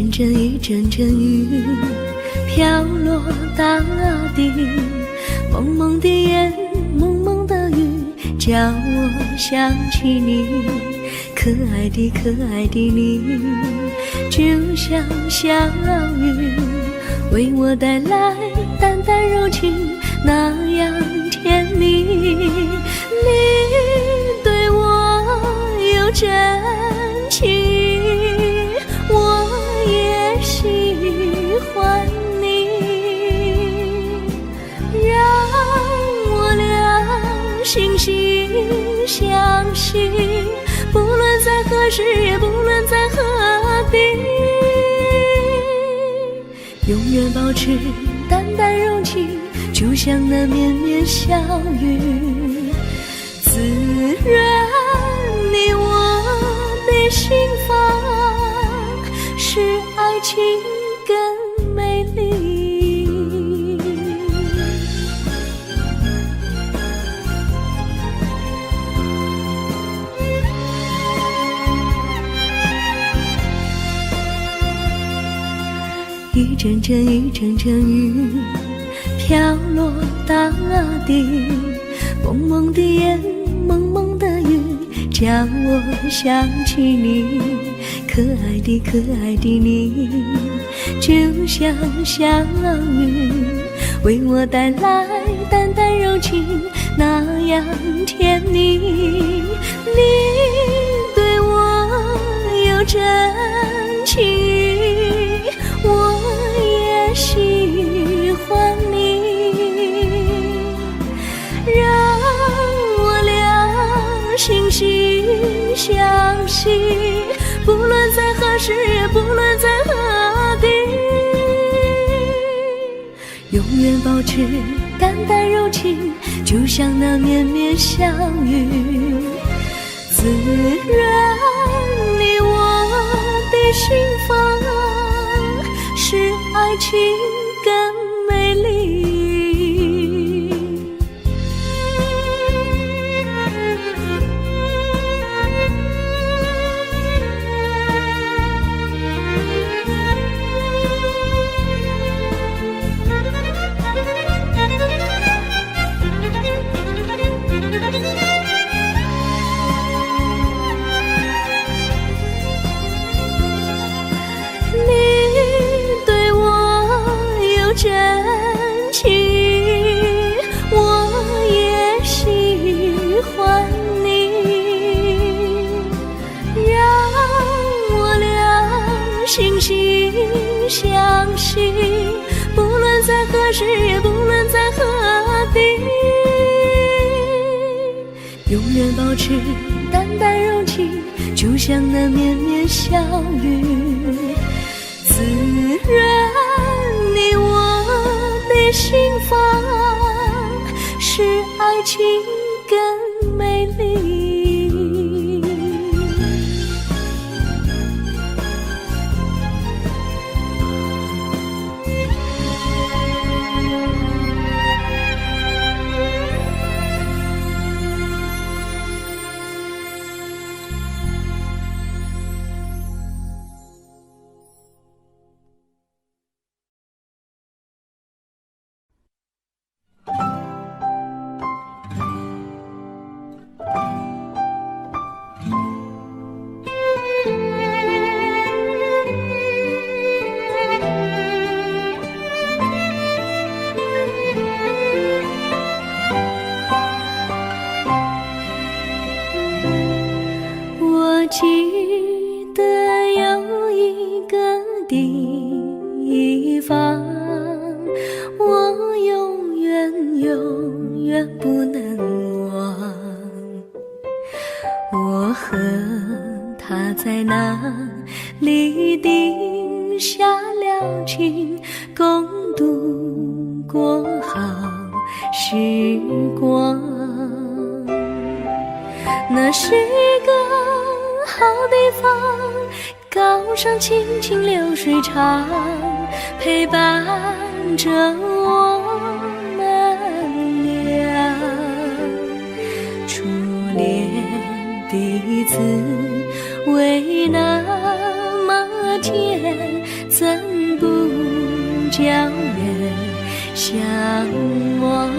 阵阵一阵阵雨飘落大地，蒙蒙的烟，蒙蒙的雨，叫我想起你，可爱的可爱的你，就像小雨，为我带来淡淡柔情，那样甜蜜。你对我有真情，我也喜欢你，让我俩惺惺相惜，不论在何时，也不论在何地，永远保持淡淡柔情，就像那绵绵小雨，滋润你我的心房，使爱情更美丽。一阵阵一阵阵雨飘落大地，蒙蒙的烟，蒙蒙的雨，叫我想起你，可爱的可爱的你，就像小雨，为我带来淡淡柔情，那样甜蜜。你对我有真情，我也喜欢你，让我俩惺惺相惜，不论在何时，也不论在何地，永远保持淡淡柔情，就像那绵绵小雨，滋润你我的心房，使爱情更美丽。真情，我也喜欢你，让我俩惺惺相惜，不论在何时，也不论在何地，永远保持淡淡柔情，就像那绵绵小雨，滋润你我的心房，使爱情更美丽。记得有一个地方，我永远永远不能忘。我和他在那里定下了情，共度过好时光。那是个好地方，高山清清流水长，陪伴着我们俩。初恋的滋味那么甜，怎不叫人向往？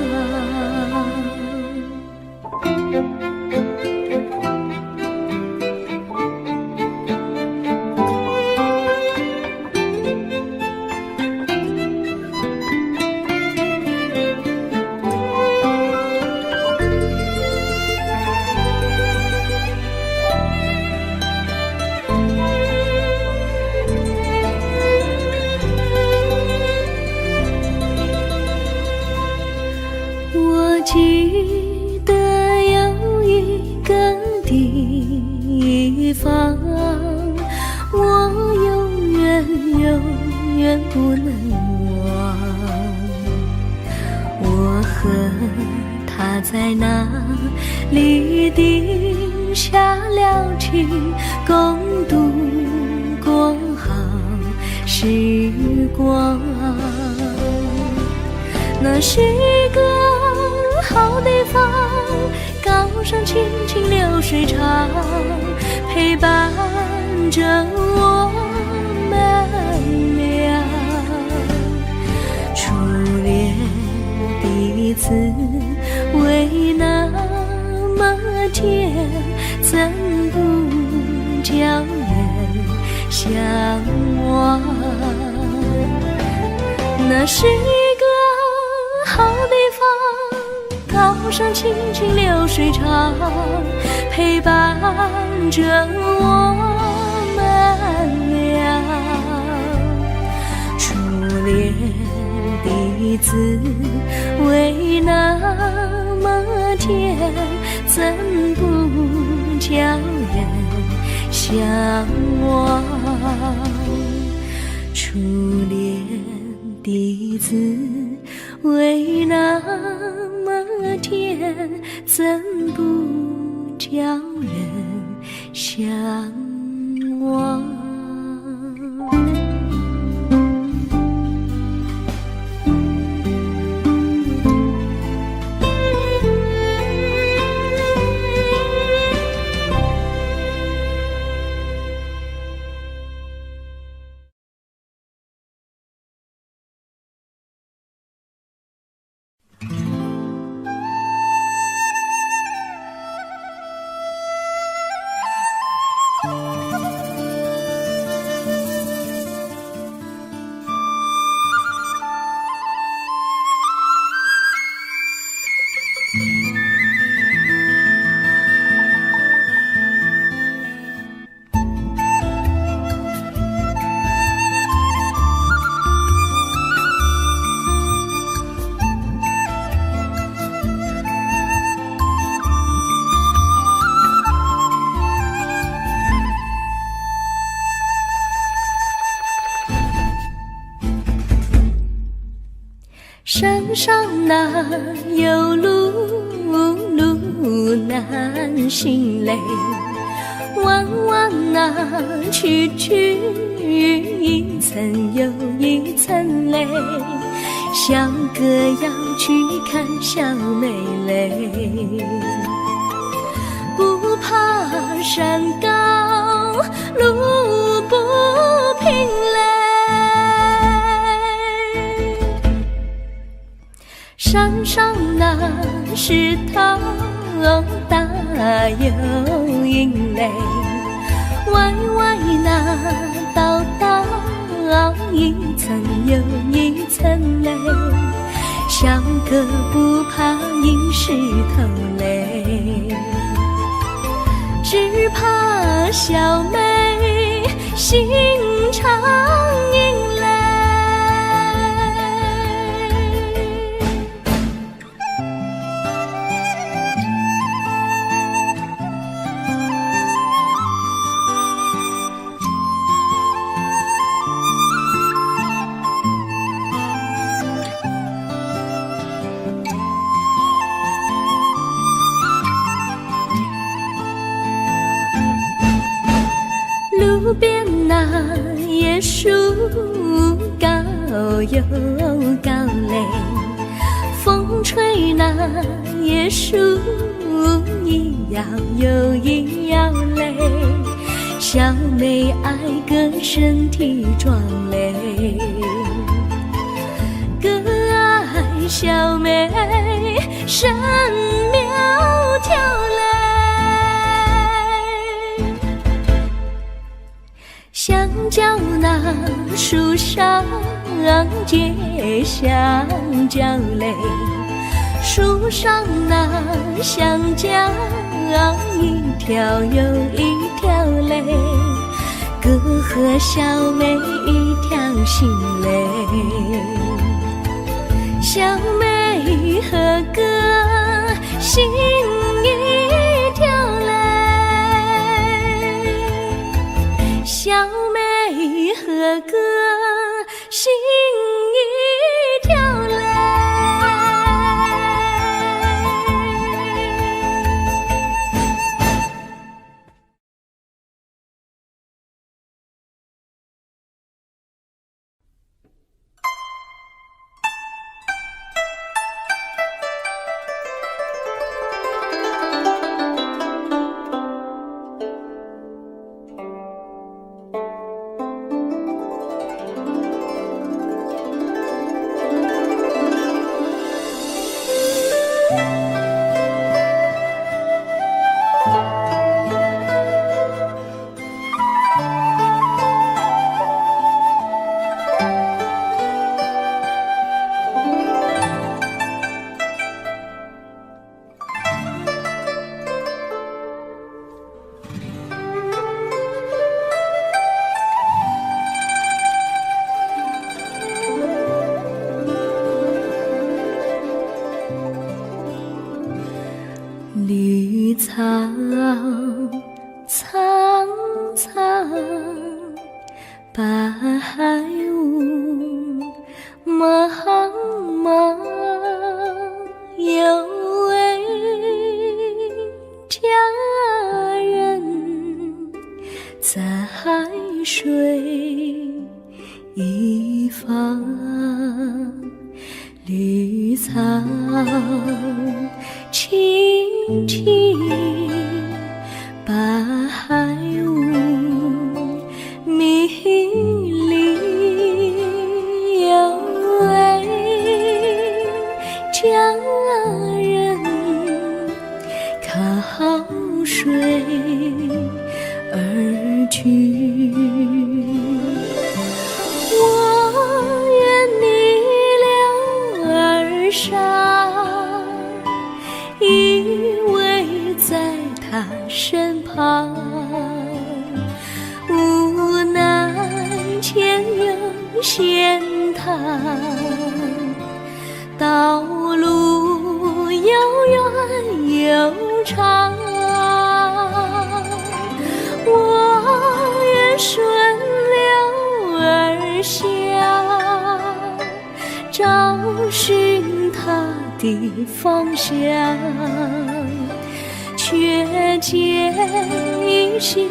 我记得有一个地方，我永远不能忘。我和他在那里定下了情，共度过好时光。那是一个好地方，高山青青流水长，陪伴着我们俩。初恋的滋味那么甜，怎不叫人向往？那是一个好地方，高山青青流水长，陪伴着我们俩。初恋的滋味那么甜，怎不叫人向往？初恋的滋味那么甜，怎不叫人向往？山上哪有路难行嘞，弯弯哪曲一层又一层嘞，小哥要去看小妹嘞，不怕山高路不平嘞，山上那石头大又硬嘞，歪歪那道一层又一层嘞，小哥不怕硬石头嘞，只怕小妹心肠硬嘞。路边那椰树高又高嘞，风吹那椰树一摇又一摇嘞，小妹爱个身体壮嘞，神苗条嘞。香蕉那树上结香蕉嘞，树上那香蕉一条又一条嘞，哥和小妹一条心嘞，小妹和哥心一条嘞，小妹和哥心一条嘞。绿草苍苍，白雾茫茫，有位佳人在水一方，绿草青青，白雾迷离，有位佳人靠水而居。我愿你留儿上，依偎在他身旁，无奈前有险滩，道路又远又长，我愿顺流而下，找寻他的方向，却见一心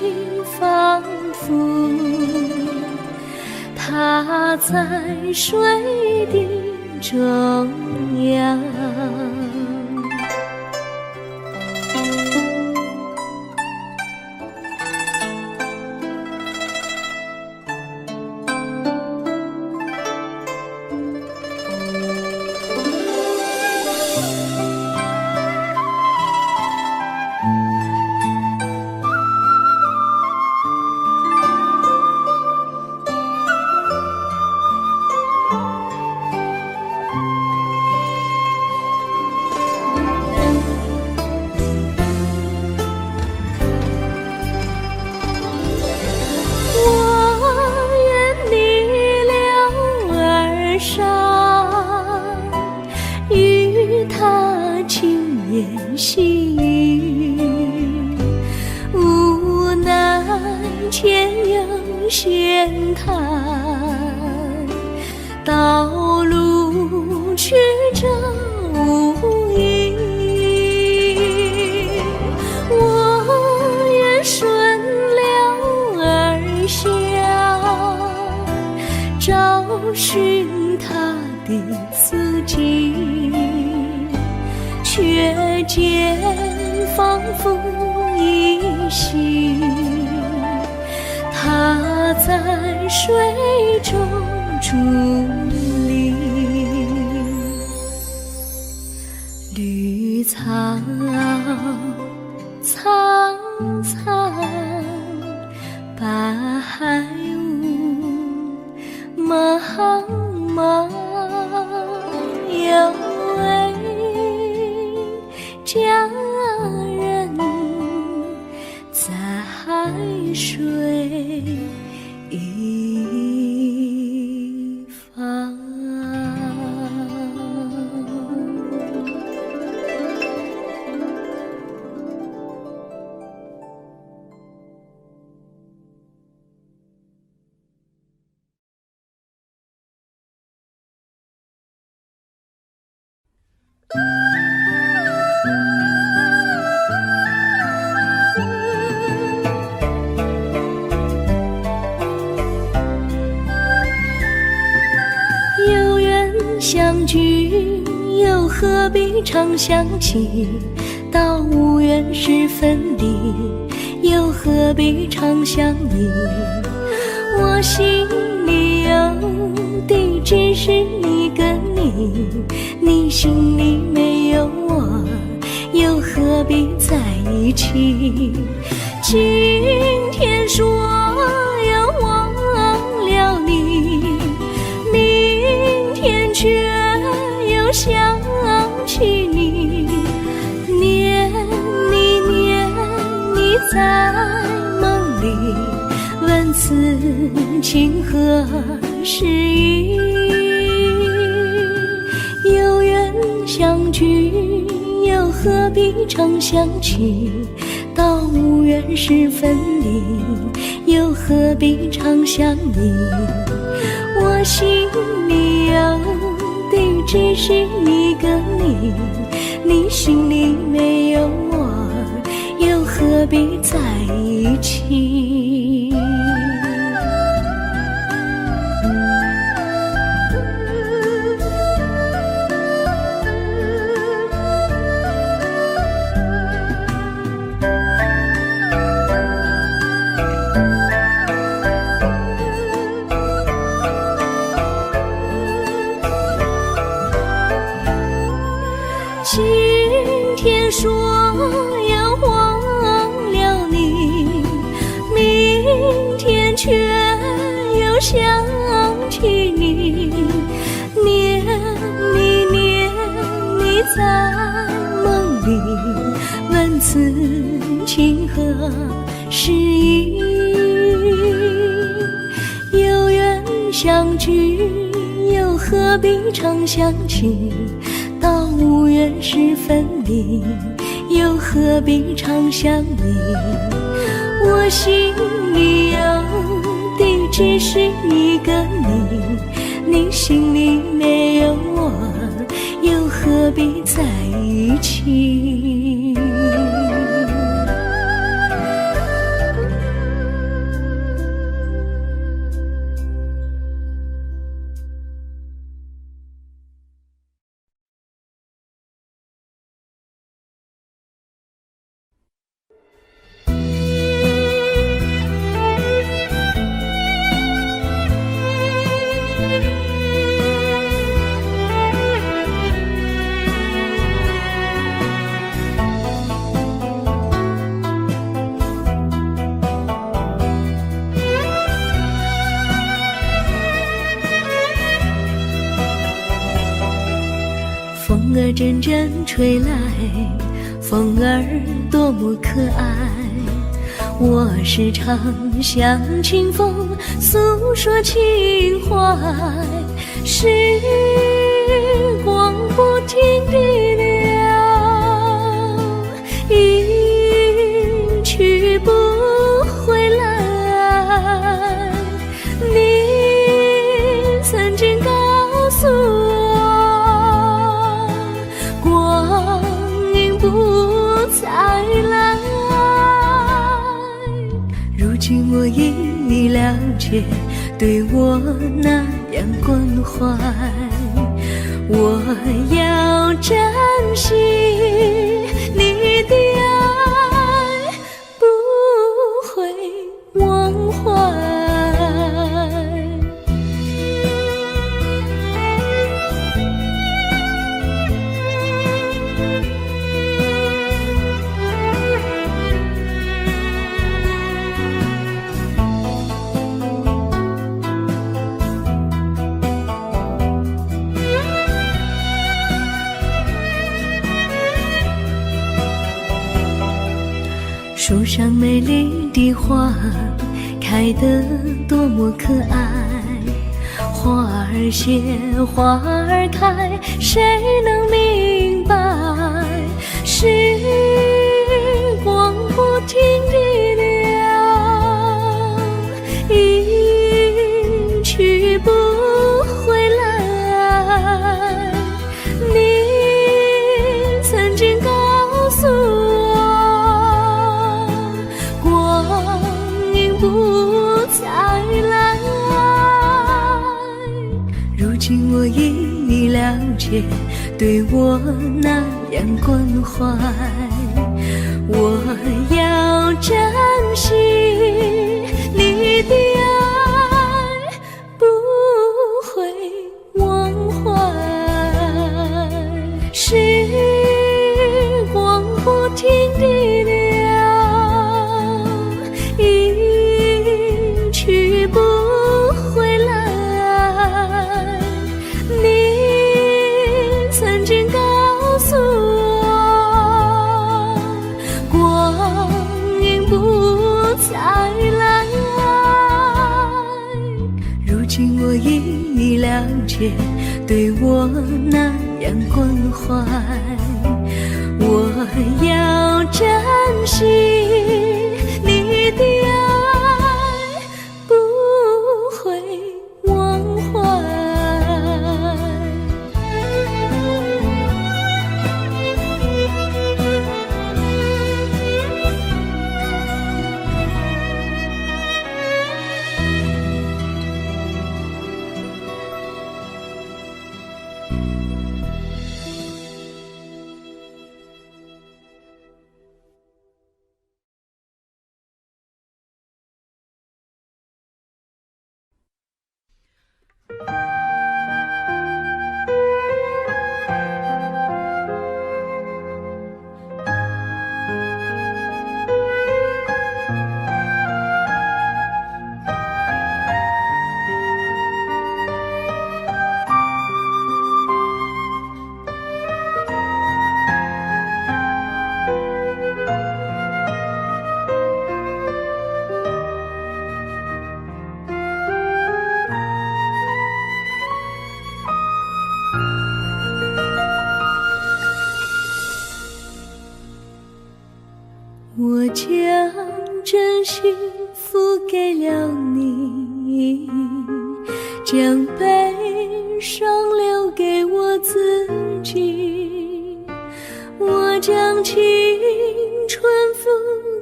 仿佛他在水的中央。细雨，无奈前有险滩，道路曲折无依。我愿顺流而下，找寻他的足迹，却见仿佛依稀，他在水中伫立。草苍苍，白雾茫茫，有位佳人在海水一方。有缘相聚，又何必常相期？到无缘时分离，又何必常相依？我心里有的只是一个你，你心里没有我，又何必在一起？今天说要忘了你，明天却又想起你，念你念你在梦里，问此情何时已？有缘相聚，又何必常相期？到无缘时分离，又何必常相依？我心里有的只是一个你，你心里没有我，又何必在一起？今天说要忘了你，明天却又想起你，念你念你在梦里，问此情何时已？有缘相聚，又何必常相期？到无缘时分离，又何必常相依？我心里有的只是一个你，你心里没有我，又何必在一起？风儿阵阵吹来，风儿多么可爱。我时常向清风诉说情怀，时光不停地流，一去不回来。你曾经告诉我，光阴不再来。如今我已了解，对我那样关怀，我要珍惜你的爱，不会忘怀。上美丽的花开得多么可爱，花儿谢，花儿开，谁能明白？时光不停地流，一去不回来。你曾经告诉我，光阴不再来。如今我已了解，对我那样关怀，我要珍惜你的爱，不会忘怀。时光不停地流，一去不回来。你曾经告诉我，光阴不再来。如今我已了解，对我那样关怀，我要珍惜你的爱，不会忘怀。我将真心付给了你，将悲伤留给我自己。我将青春付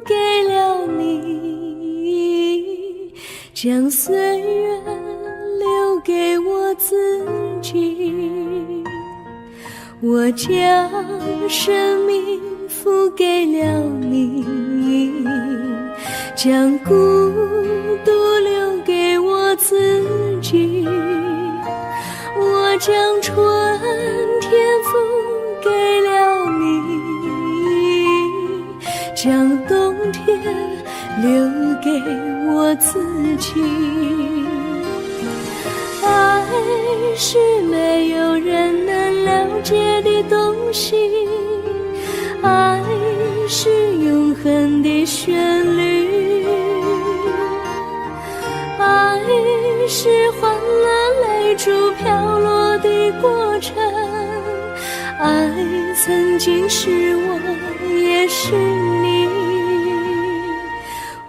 给了你，将岁月留给我自己。我将生命付给了你，将孤独留给我自己。我将春天付给了你，将冬天留给我自己。爱是没有人能了解的东西，爱是永恒的旋律，爱是换了泪珠飘落的过程，爱曾经是我也是你。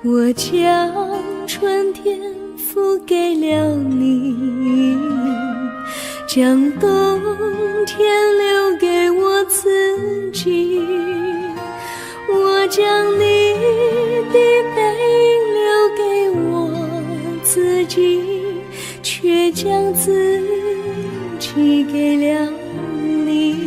我将春天付给了你，将冬天留给我自己。我将你的背影留给我自己，却将自己给了你。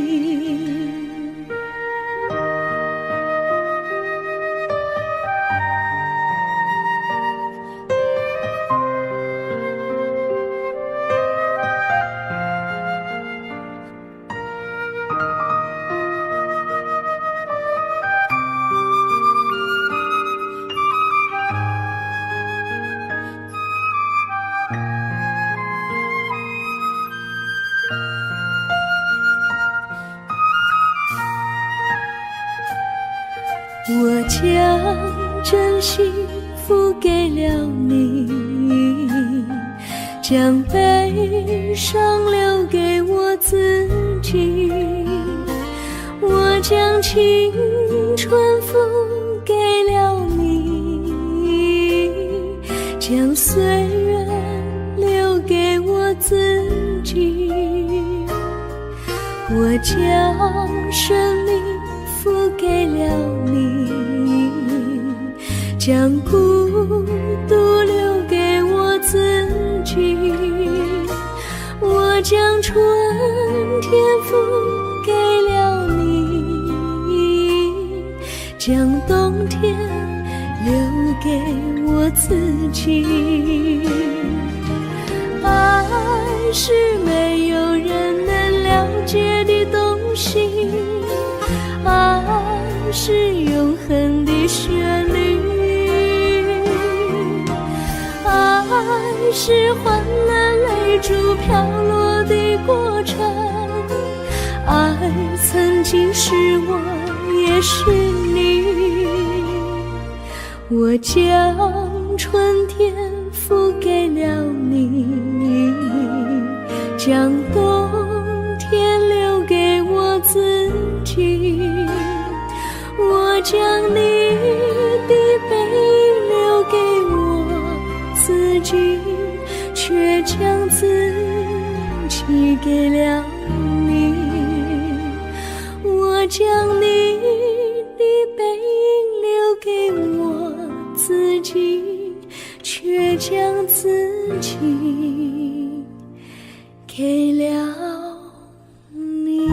我将真心付给了你，将悲伤留给我自己。我将青春付给了你，将岁月留给我自己。我将生命付给了你，将孤独留给我自己。我将春天付给了你，将冬天留给我自己。爱是没有人能了解的东西，爱是永恒的旋律，爱是换了泪珠飘落的过程，爱曾经是我也是你。我将春天付给了你，将冬天留给我自己。我将你的背留给我自己，却将自己给了你。我将你的背留给我自己，却将自己给了你。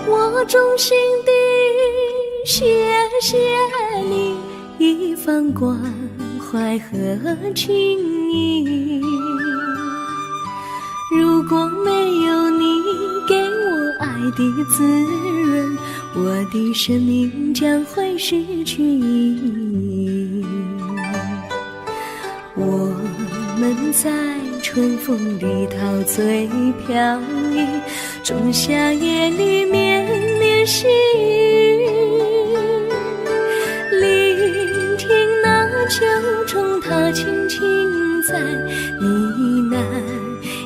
我衷心地谢谢你一番关怀和情谊，如果没有你给我爱的滋润，我的生命将会失去意义。我们在春风里陶醉飘逸，仲夏夜里绵绵细雨，聆听那秋虫它轻轻在呢喃，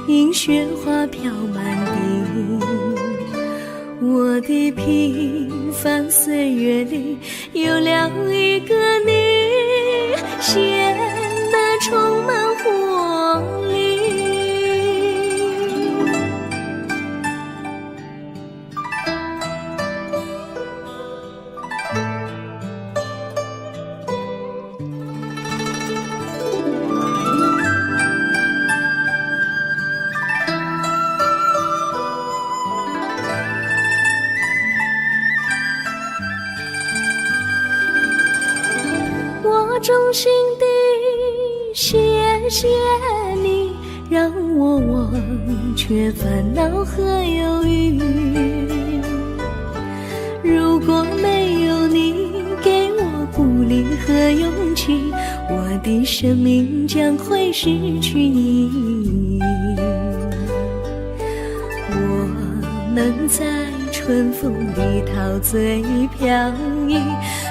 因雪花飘满地。我的平凡岁月里有了一个你，显得充满活力。我衷心地谢谢你，让我忘却烦恼和忧郁。如果没有你给我鼓励和勇气，我的生命将会失去意义。我们在春春风里陶醉飘逸，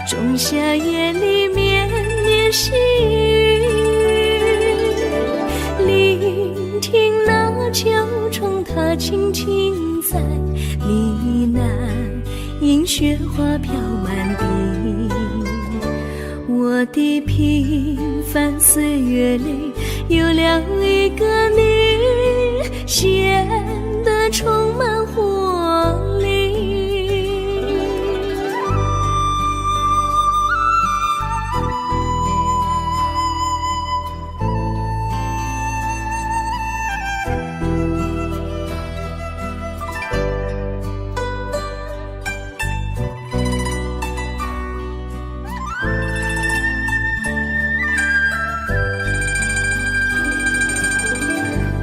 仲夏夜里绵绵细雨，聆听那秋虫它轻轻在呢喃，映雪花飘满地。我的平凡岁月里有了一个你，显得充满活力。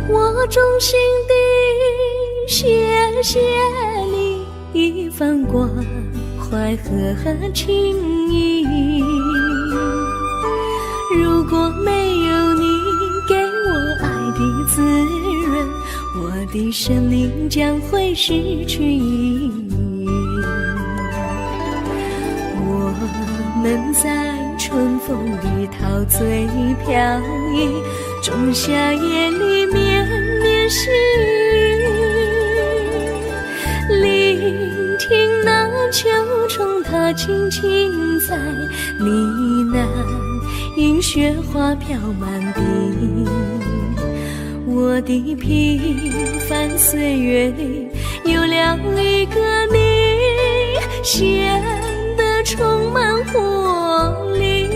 我衷心地谢谢你一番关怀和情谊，如果没有你给我爱的滋润，我的生命将会失去意义。我们在春风里陶醉飘逸，仲夏夜里绵绵细雨，聆听那秋虫它轻轻在呢喃，映雪花飘满地。我的平凡岁月里有了一个你，显得充满活力。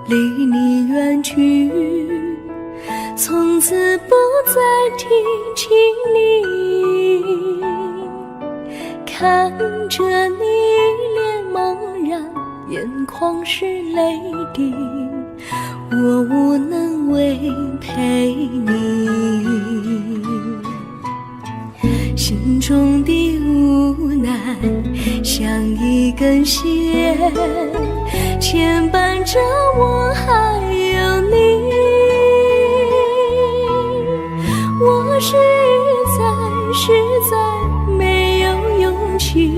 离你远去，从此不再提起你，看着你脸茫然，眼眶是泪滴，我无能为陪你，心中的无奈像一根线牵绊着我还有你，我实在没有勇气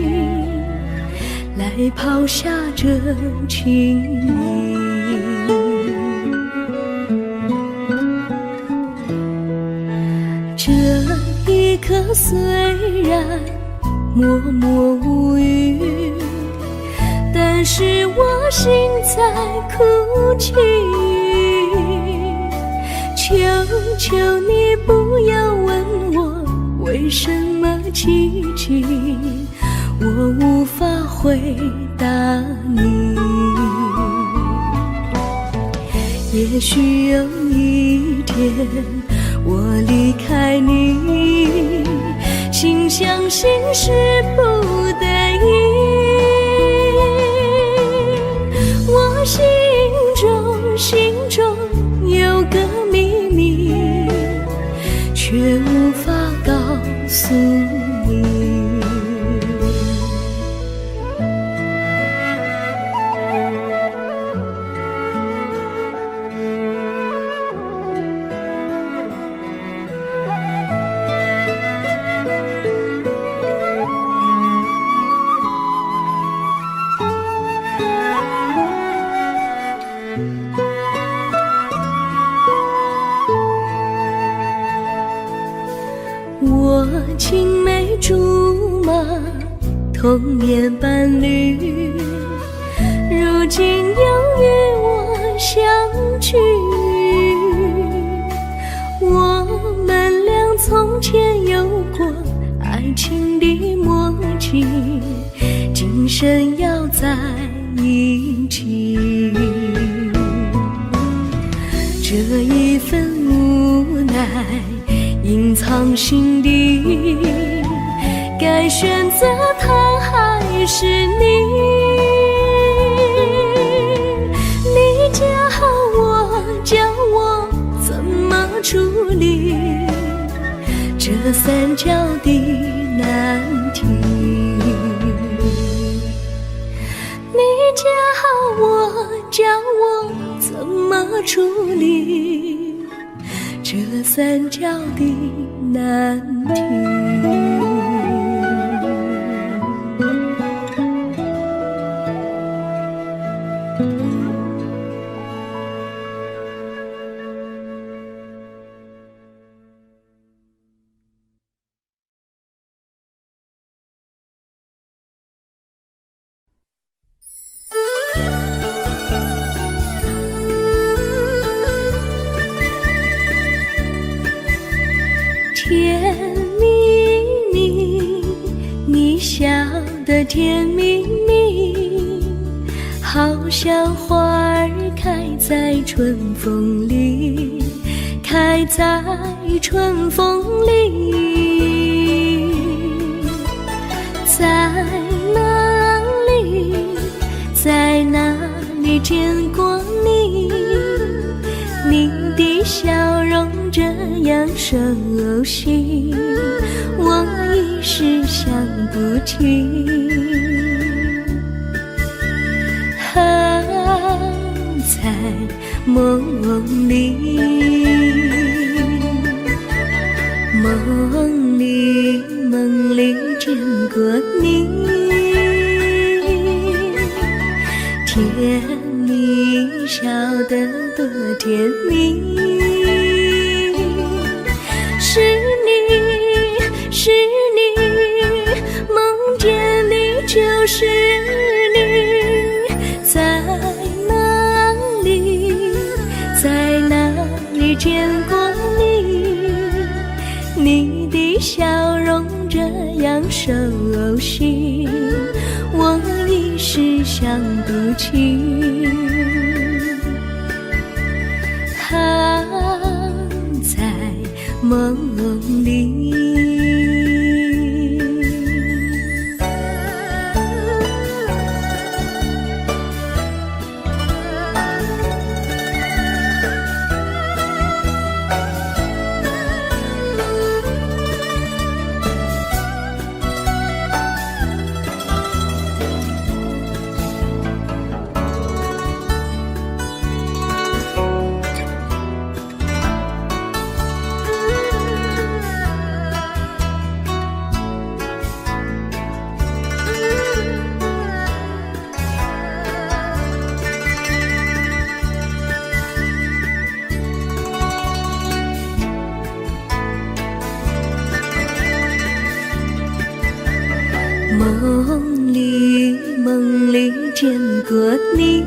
来抛下这情谊。这一刻虽然默默无语，但是我心在哭泣，求求你不要问我为什么奇迹，我无法回答你。也许有一天我离开你，心相信是不得已，我心中有个秘密，却无法告诉你。童年伴侣，如今又与我相聚。我们俩从前有过爱情的默契，今生要在一起。这一份无奈隐藏心底，该选择他还是你？你教我，教我怎么处理这三角的难题。你教我，教我怎么处理这三角的难题。甜蜜蜜，你笑得甜蜜蜜，好像花儿开在春风里，开在春风里。在哪里，在哪里见过你？你的笑容这样熟悉，我一时想不起。在梦里，梦里见过你，甜蜜笑得多甜蜜。是你，是你，梦见你就是你。在哪里，在哪里见过你？你的笑容这样熟悉，我一时想不起。在梦里。梦里见过你，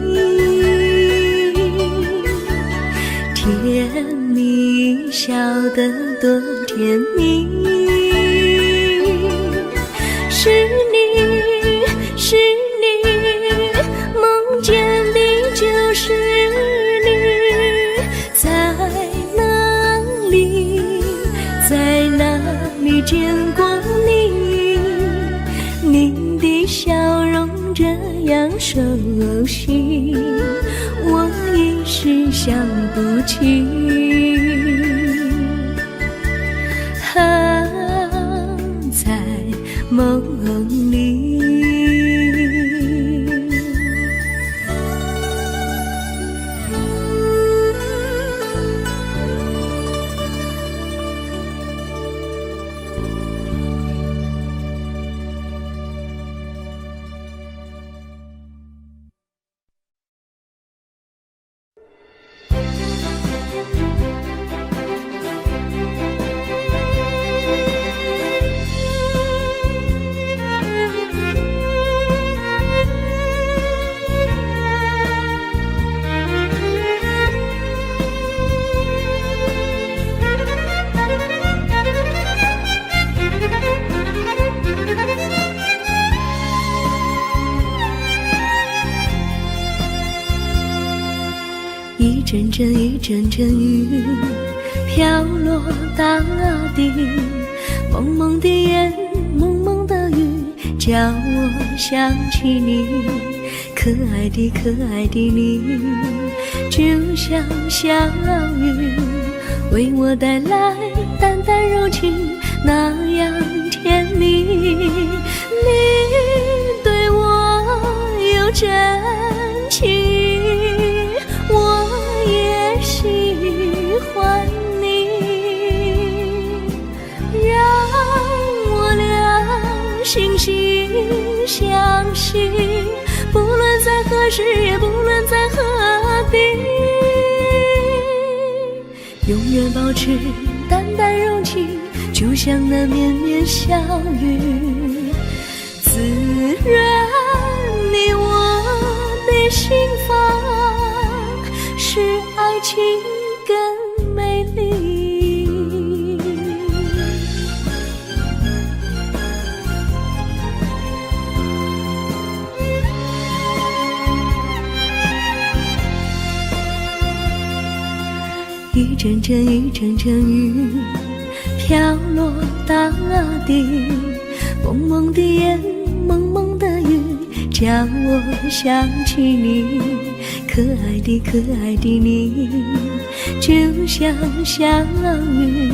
甜蜜笑得多甜蜜。是你，是你，梦见你就是你。在哪里，在哪里见过你？你的笑容这样熟悉，我一时想不起。在梦里。阵阵一阵阵雨飘落大地，蒙蒙的烟，蒙蒙的雨，叫我想起你。可爱的可爱的你，就像小雨，为我带来淡淡柔情，那样甜蜜。你对我有真情，我也喜欢你，让我俩惺惺相惜，不论在何时，也不论在何地，永远保持淡淡柔情，就像那绵绵小雨，滋润你我的心房，使爱情更美丽。一阵阵一阵阵雨飘落大地，蒙蒙的烟，蒙蒙的雨，叫我想起你。可爱的可爱的你，就像小雨，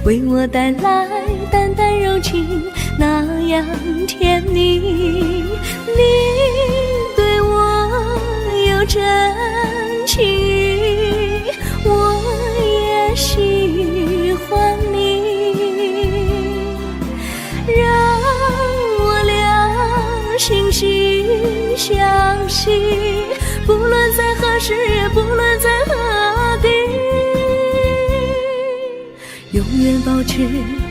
为我带来淡淡柔情，那样甜蜜。你对我有真情，我也喜欢你，让我俩惺惺相惜，不论在何时，也不论在何地，永远保持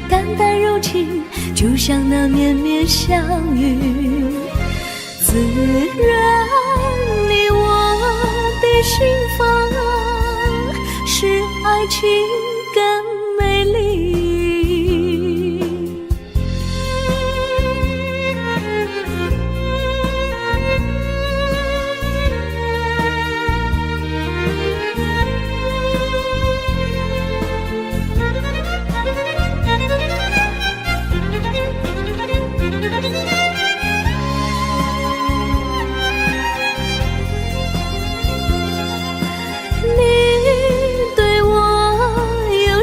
淡淡柔情，就像那绵绵小雨，滋润你我的心房，使爱情更美丽。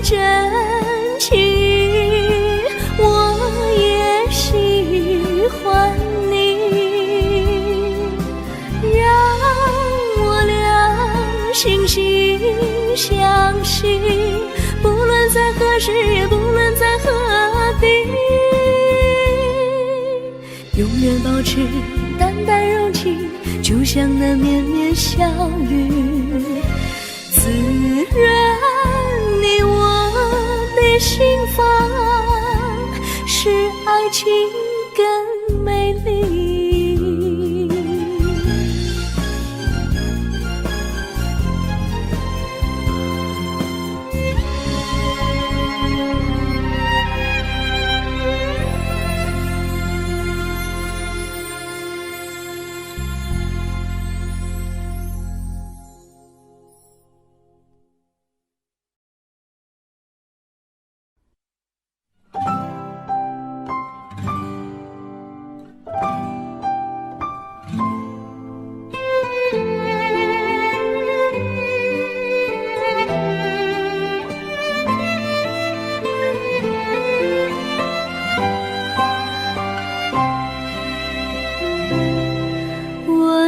真情，我也喜欢你，让我俩惺惺相惜，不论在何时，也不论在何地，永远保持淡淡柔情，就像那绵绵小雨，滋润你我的心房，使爱情更美丽。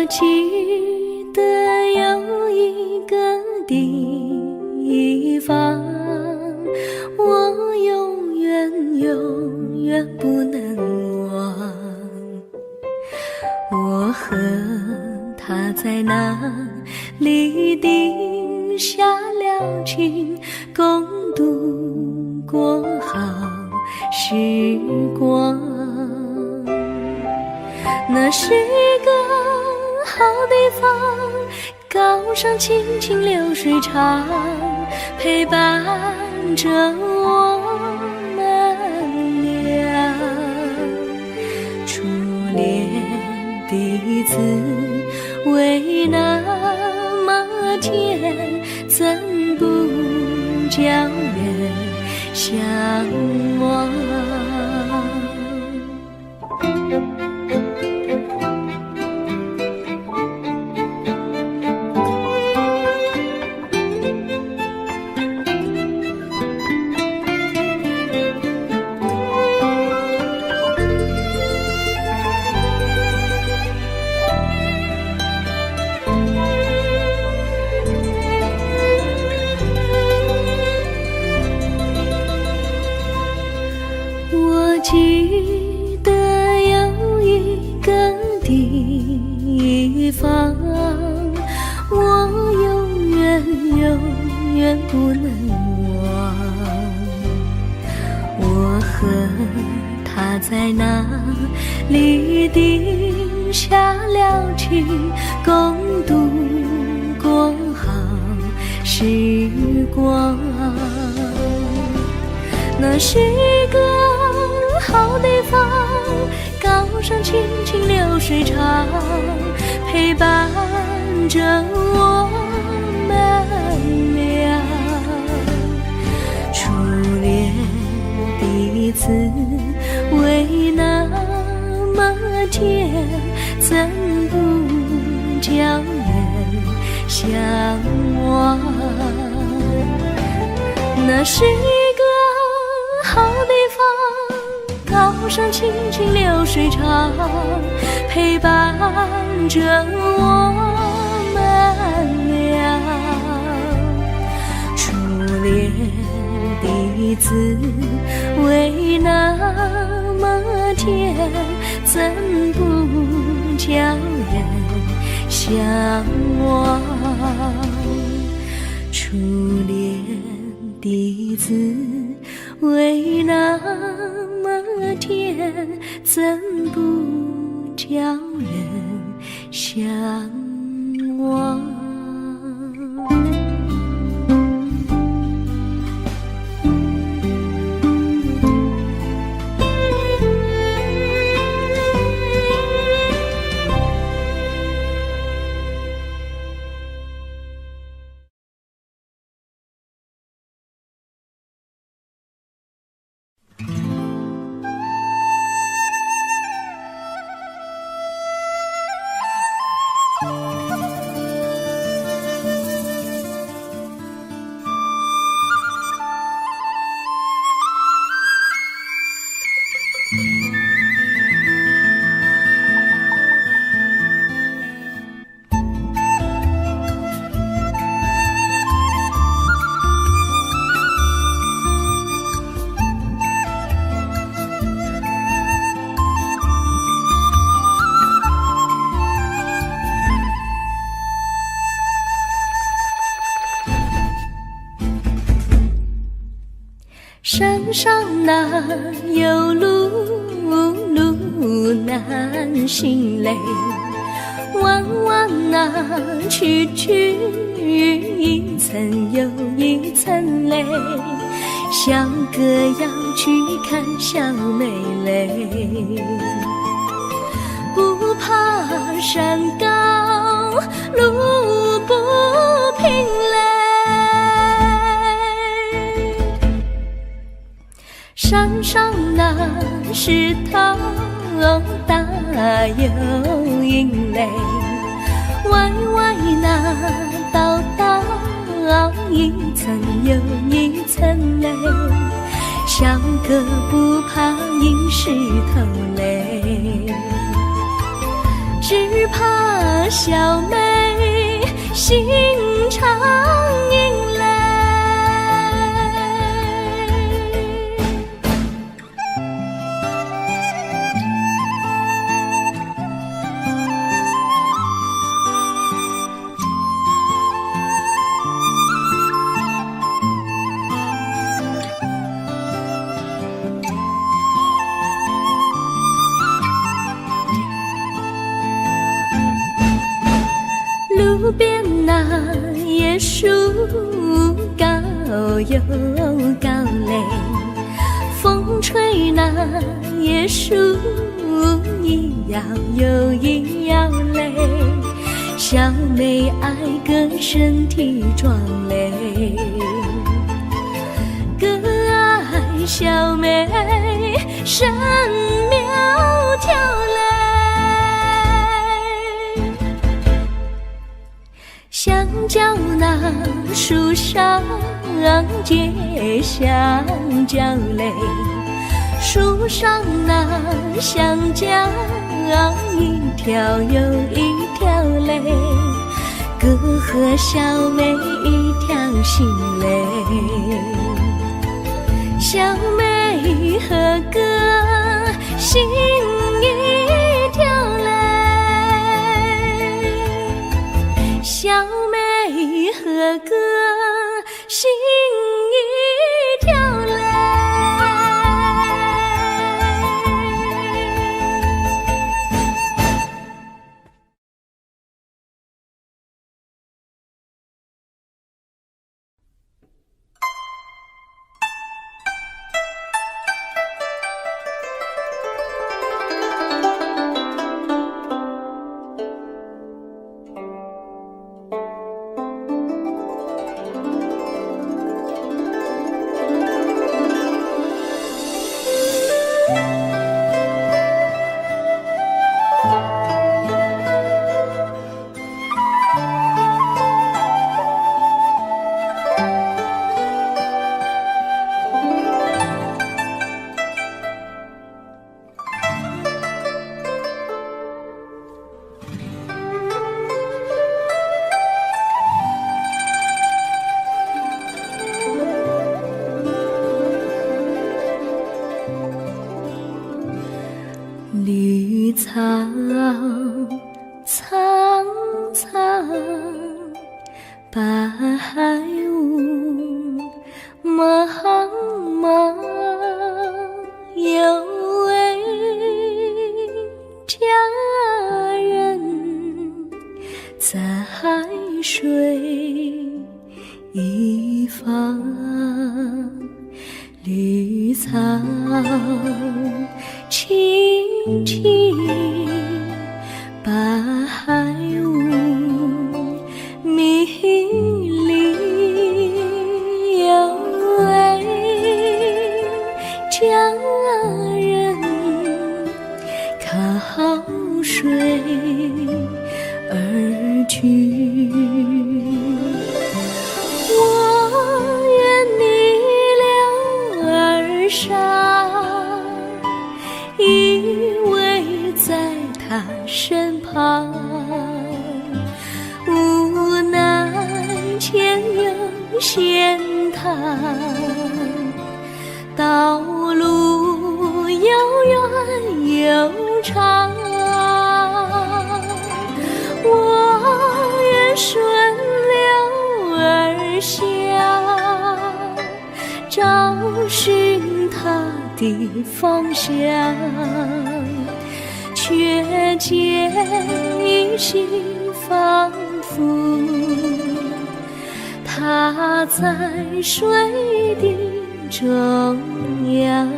记得有一个地方，我永远永远不能忘。我和他在那里定下了情，共度过好时光。那是个好地方，高山清清流水长，陪伴着我们俩。初恋的滋味那么天，怎不叫人向往？我记得有一个地方，我永远不能忘。我和他在那里定下了情，共度过好时光。那是一个好地方，高山青青流水长，陪伴着我们俩。初恋第一次为那么甜，怎不叫人向往？那是一个好地方，高山青青流水长，陪伴着我们俩。初恋第一次为那么甜，怎不叫人向往？初恋第一次为那么甜，怎不叫人向往？山上哪有路难行嘞，弯弯哪曲曲，一层又一层嘞，小哥要去看小妹嘞，不怕山高路不平嘞，山上那石头大又硬嘞，歪歪那道道一层又一层嘞，小哥不怕硬石头嘞，只怕小妹心肠硬嘞。路边那椰树高又高嘞，风吹那椰树一摇又一摇嘞，小小妹爱个身体壮嘞，个爱小妹身苗条嘞，香蕉那树上结香蕉嘞，树上那香蕉一条又一条嘞，哥和小妹一条心嘞，小妹和哥心一条嘞，小妹和哥心一条嘞。绿草苍苍，白雾茫茫，有位佳人在水一方，绿草青青，白雾迷离，有位佳人靠水而居。我愿你留儿上，依偎在他身旁，无奈前有险滩，道路又远又长，我愿顺流而下，找寻他的方向，却见一心仿佛他在水的中央。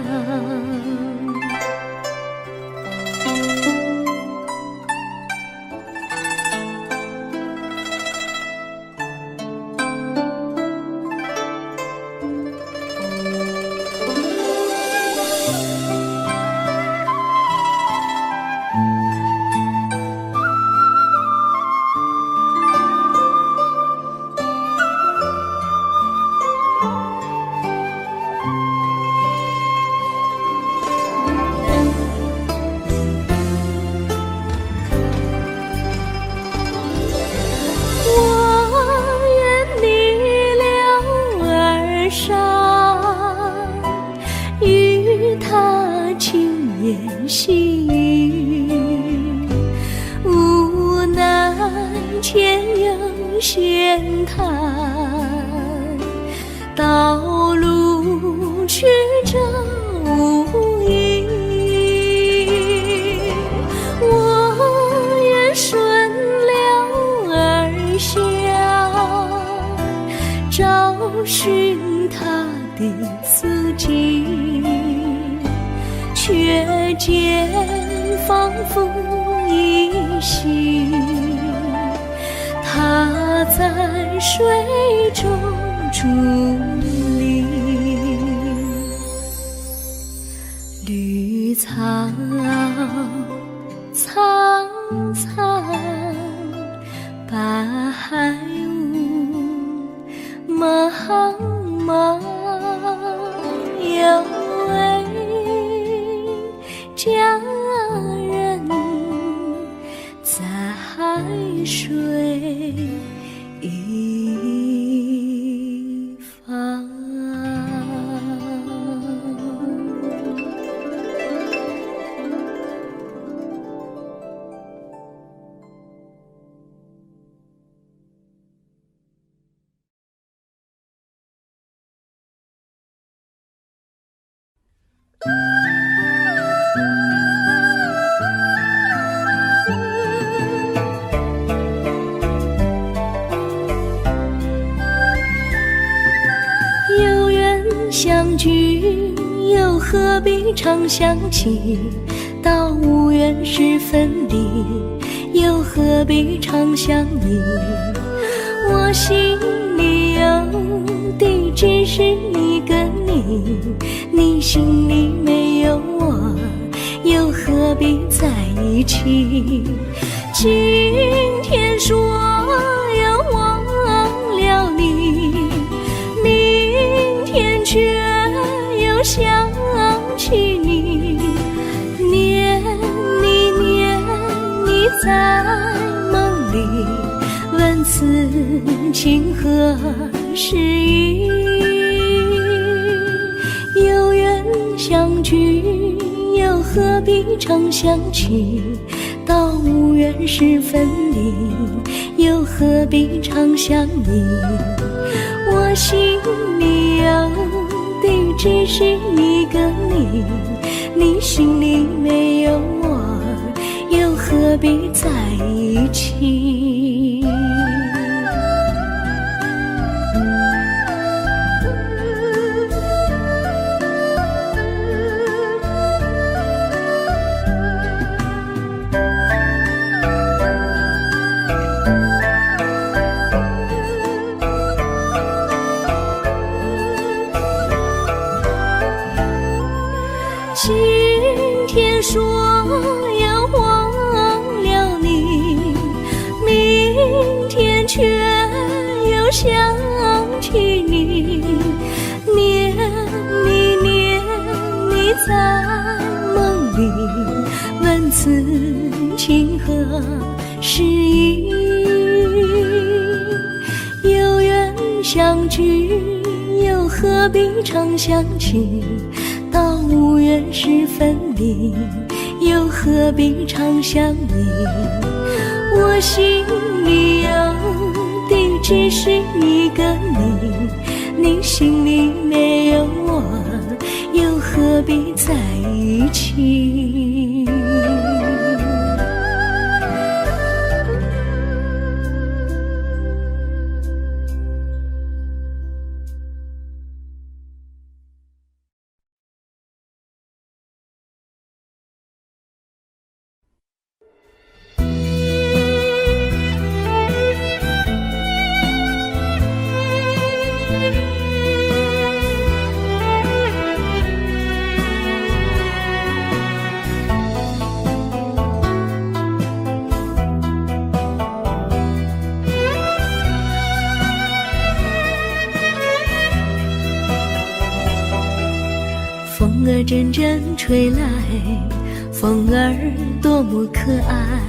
细雨，无奈前有险滩，道路曲折无依。我愿顺流而下，找寻他的足迹，却见仿佛依稀在水中伫立。绿草苍苍，白雾茫茫，有位佳人在海水一方。有缘相聚，又何必常相期？到无缘时分离，又何必常相依？我心里有的只是一个你，你心里没有我，又何必在一起？今天说要忘了你，明天却又想起你，念你念你在梦里，问此情何时已？有缘相聚，又何必常相期？到无缘时分离，又何必常相依？我心里有的只是一个你，你心里没有我，又何必在一起？今天说要忘了你，明天却又想起你，念你念你在梦里，问此情何时已？有缘相聚，又何必常相期？到无缘时分离，又何必常相依？我心里有的只是一个你，你心里没有我，又何必在一起？风儿阵阵吹来，风儿多么可爱。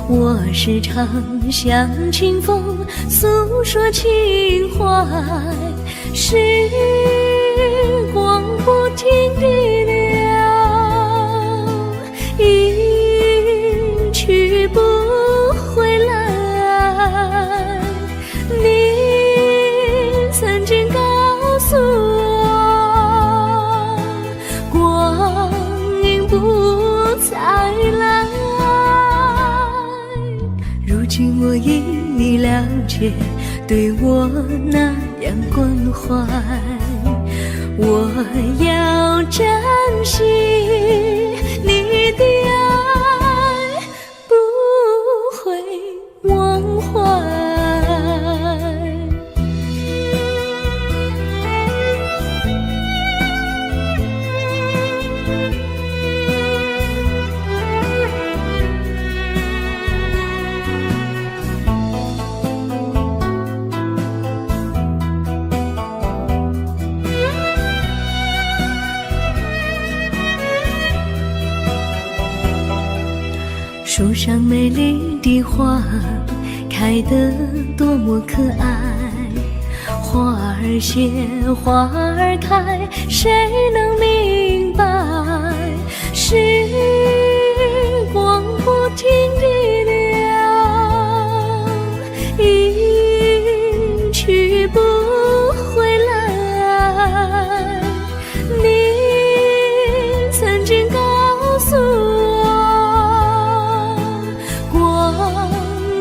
我时常向清风诉说情怀，时光不停地流，一去不回来。你曾经告诉我，光阴不再来。如今我已了解，对我那样关怀，我要珍惜你的爱，不会忘怀。的花开得多么可爱，花儿谢，花儿开，谁能明白？时光不停地流，一去不回来。你曾经告诉我，光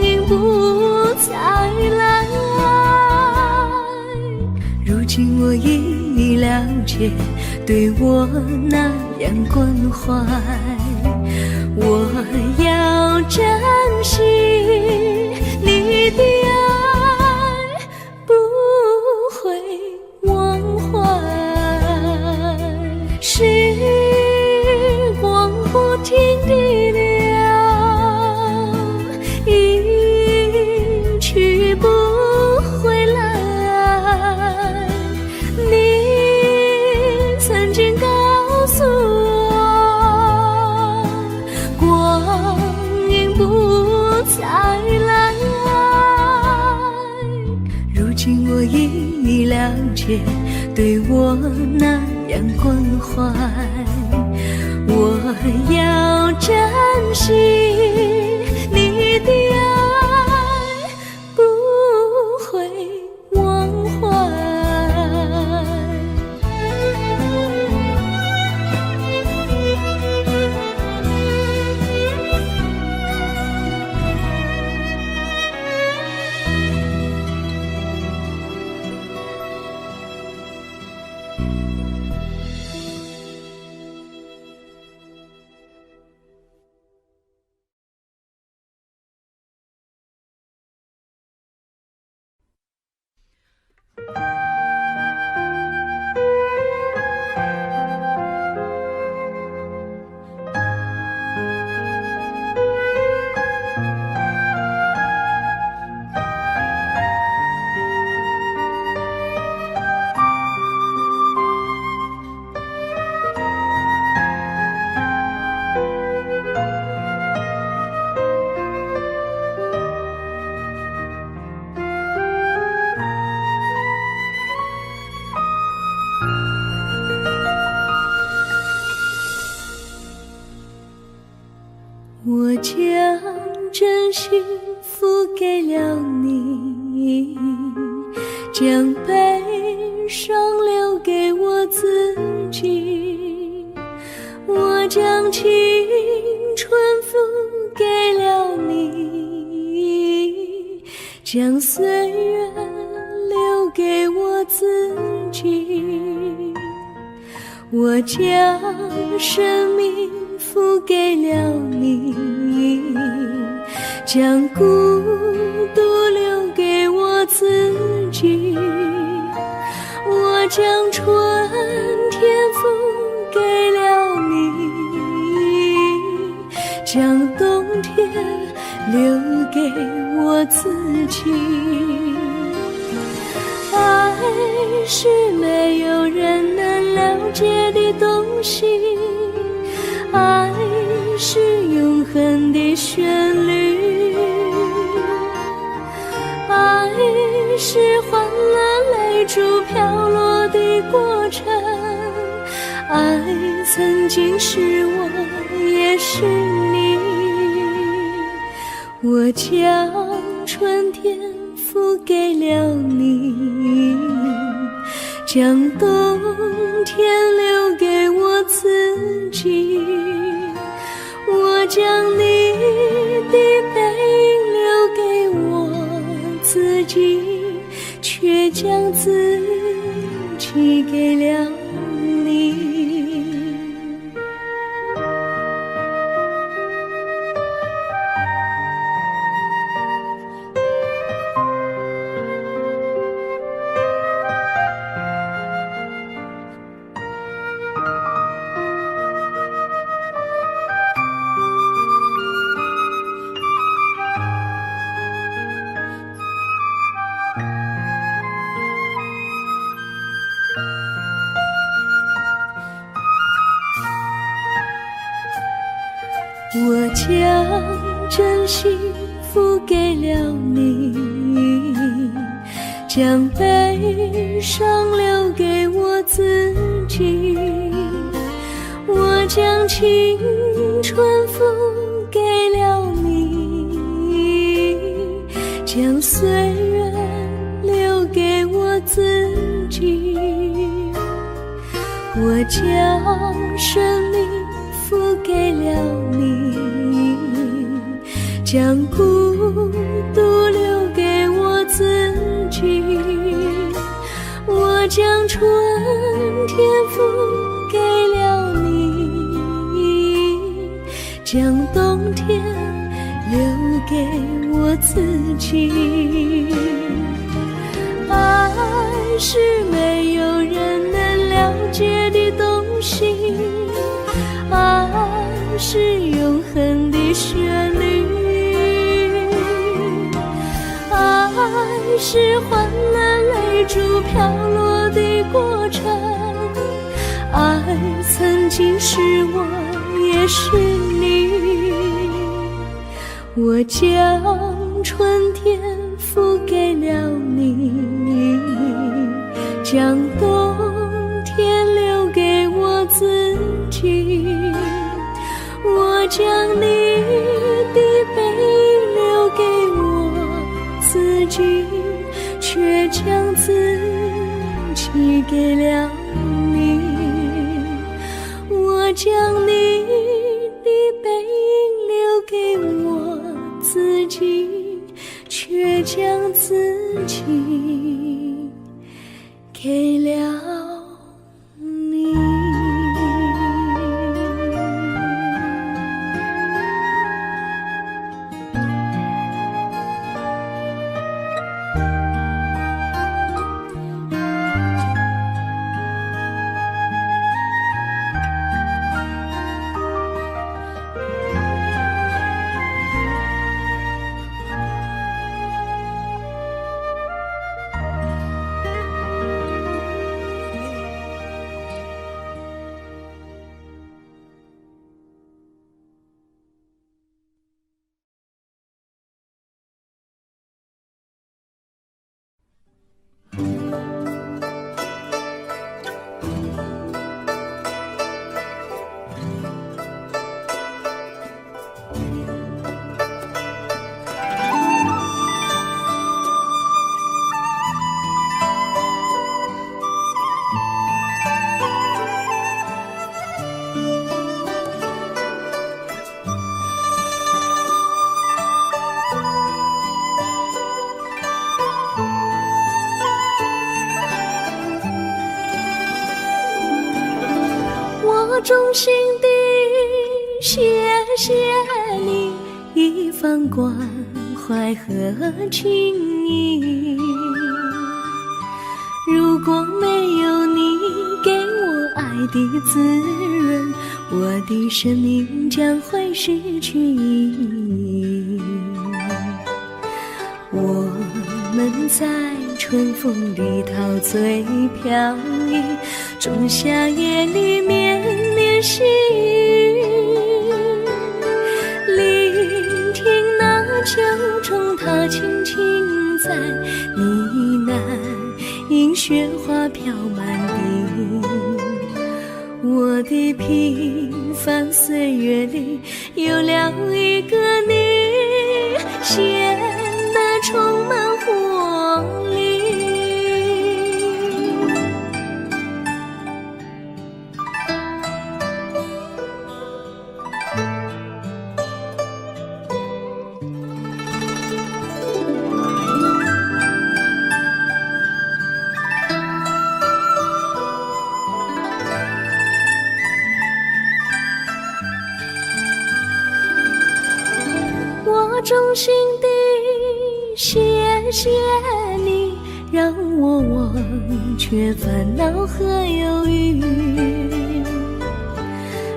阴不再来。如今我已了解，对我那样关怀，我要珍惜你的爱，不会忘怀。时光不停地流，一去不回来。你曾经告诉我，光阴不再来。如今我已了解，对我那样关怀，我要珍惜你的爱，不会忘怀。我将真心付给了你，将悲伤留给我自己。我将青春付给了你，将岁月留给我自己。我将生命付给了你，将孤独留给我自己。我将春天付给了你，将冬天留给我自己。爱是没有人能了解的东西，爱是永恒的旋律，爱是换了泪珠飘落的过程，爱曾经是我也是你。我将春天付给了你，将冬天留给我自己。我将你的背影留给我自己，却将自己给了你。我将真心给了你，将悲伤留给我自己。我将青春付给了你，将岁月留给我自己。我将生命付给了你，将孤独留给我自己。我将春天付给了你，将冬天留给我自己。爱是没有人能了解的东西，爱是永恒的旋律，爱是换了泪珠飘落的过程，爱曾经是我也是你。我将春天付给了你，将冬天留给我自己。我将你的背影留给我自己，却将自己给了你。我将你的背影留给我自己，却将自己给了你。我衷心地谢谢你一番关怀和情谊，如果没有你给我爱的滋润，我的生命将会失去意义。我们在春风里陶醉飘逸，仲夏夜里绵绵细雨，聆听那秋虫它轻轻在呢喃，因雪花飘满地。我的平凡岁月里有了一个你，显得充满活力。我衷心地谢谢你，让我忘却烦恼和忧郁。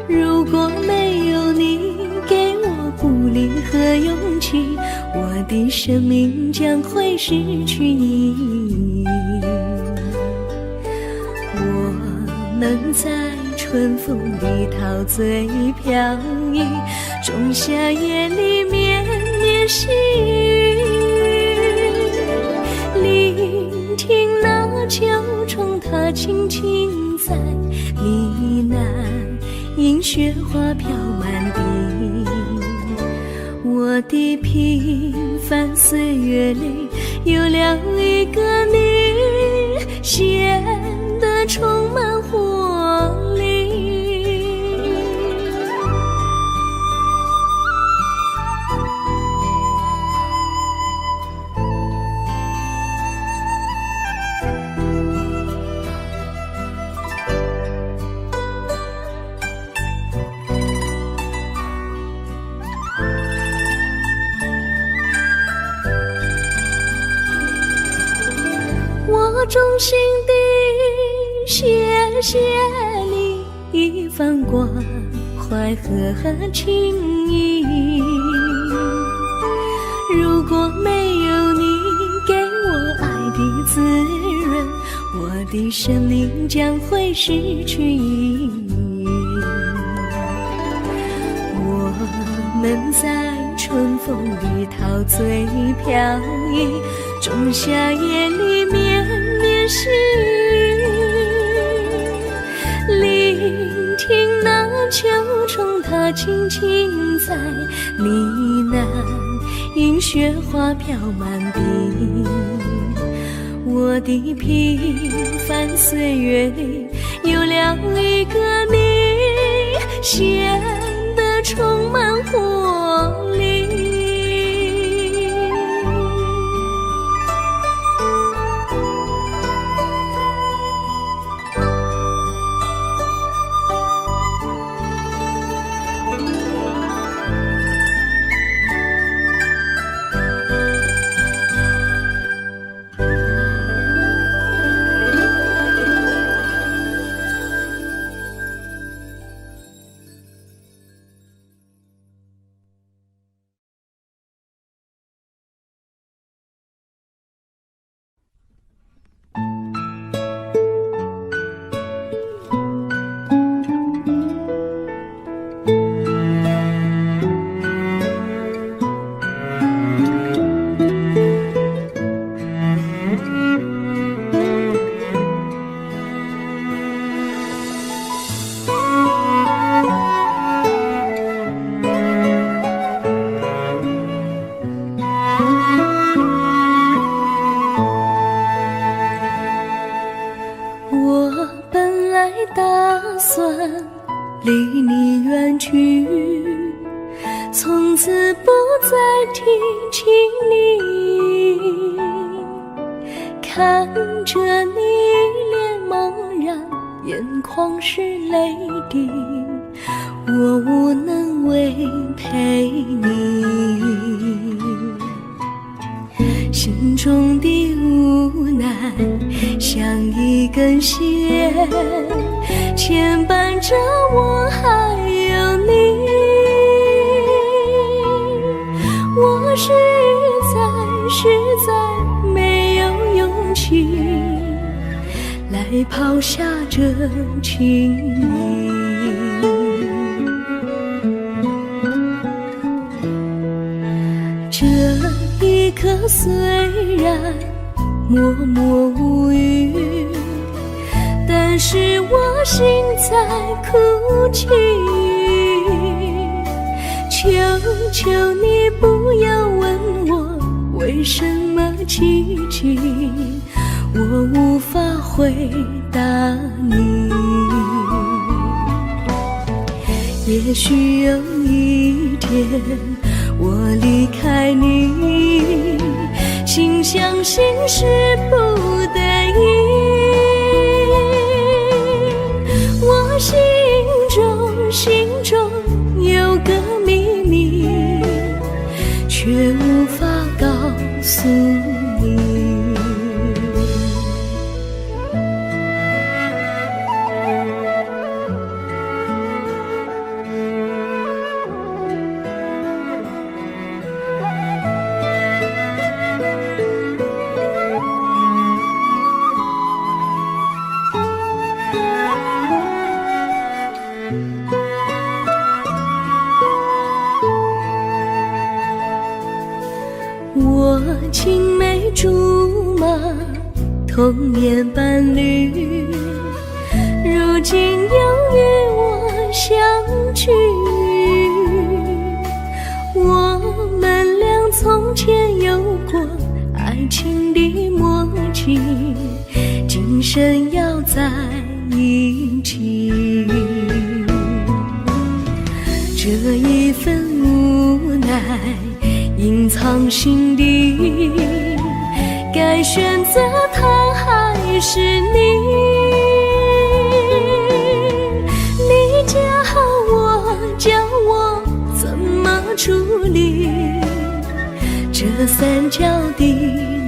如果没有你给我鼓励和勇气，我的生命将会失去意义。我们在春风里陶醉飘逸，仲夏夜里绵绵细雨，轻轻在呢喃，因雪花飘满地。我的平凡岁月里有了一个你，显得充满活力。我衷心地谢谢你一番关怀和情谊，如果没有你给我爱的滋润，我的生命将会失去意义。我们在春风里陶醉飘逸，仲夏夜里绵绵细雨，聆听那秋虫它轻轻在呢喃，因雪花飘满地。我的平凡岁月里有了一个你，显得充满活力。离你远去，从此不再提起你，看着你脸茫然，眼眶是泪滴，我无能为陪你，心中的无奈像一根线牵绊着我还有你，我实在没有勇气来抛下这情谊。这一刻虽然默默无语，但是我心在哭泣，求求你不要问我为什么奇迹，我无法回答你。也许有一天我离开你，心相信是不得已，我心中有个秘密，却无法告诉你。我青梅竹马童年伴侣，如今又与我相聚。我们俩从前有过爱情的默契，今生要在一起。这一份无奈隐藏心底，该选择他还是你？你教我，教我怎么处理这三角的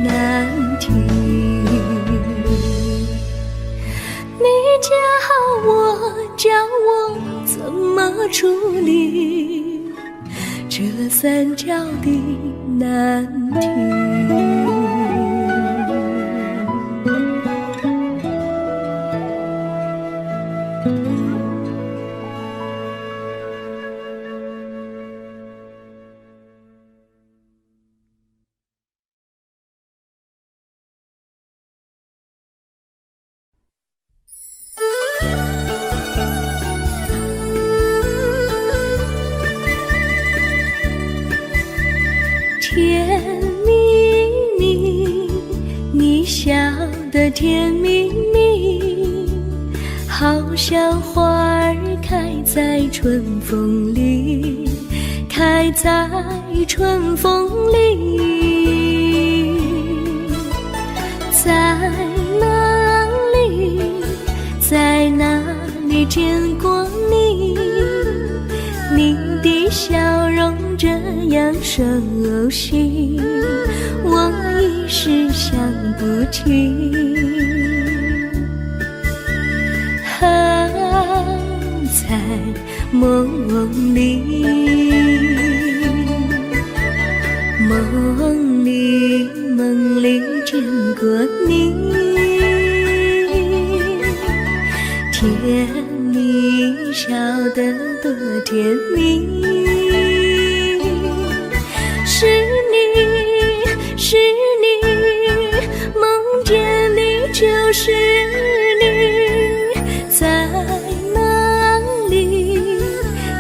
难题。你教我，教我怎么处理这三角的难题。甜蜜蜜，你笑得甜蜜蜜，好像花儿开在春风里，开在春风里。在哪里，在哪里见过你？你的笑容这样熟悉，我一时想不起。在梦里，梦里，梦里见过你，甜蜜笑得多甜蜜。是你，是你，梦见你就是你。在哪里，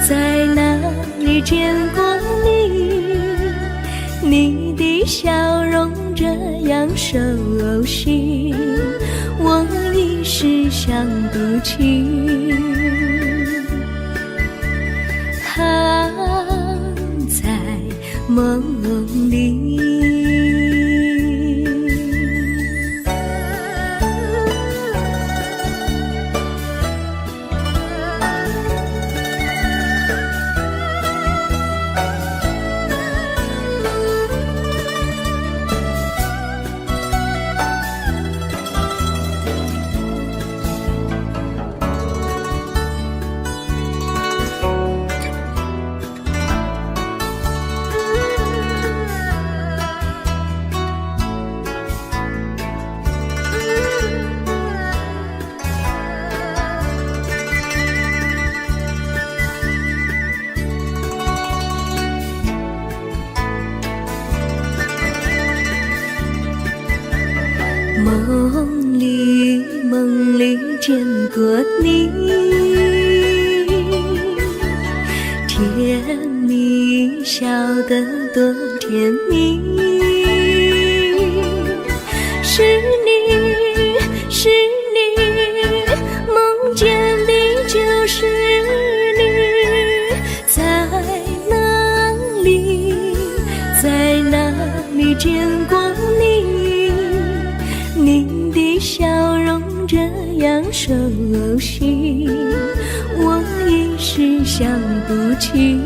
在哪里见过你？你的笑容这样熟悉，我一时想不起。在梦里。梦里，梦里见过你，甜蜜笑得多甜蜜。是你，是你，梦见你就是你。在哪里，在哪里见过你？你的笑容这样熟悉，我一时想不起。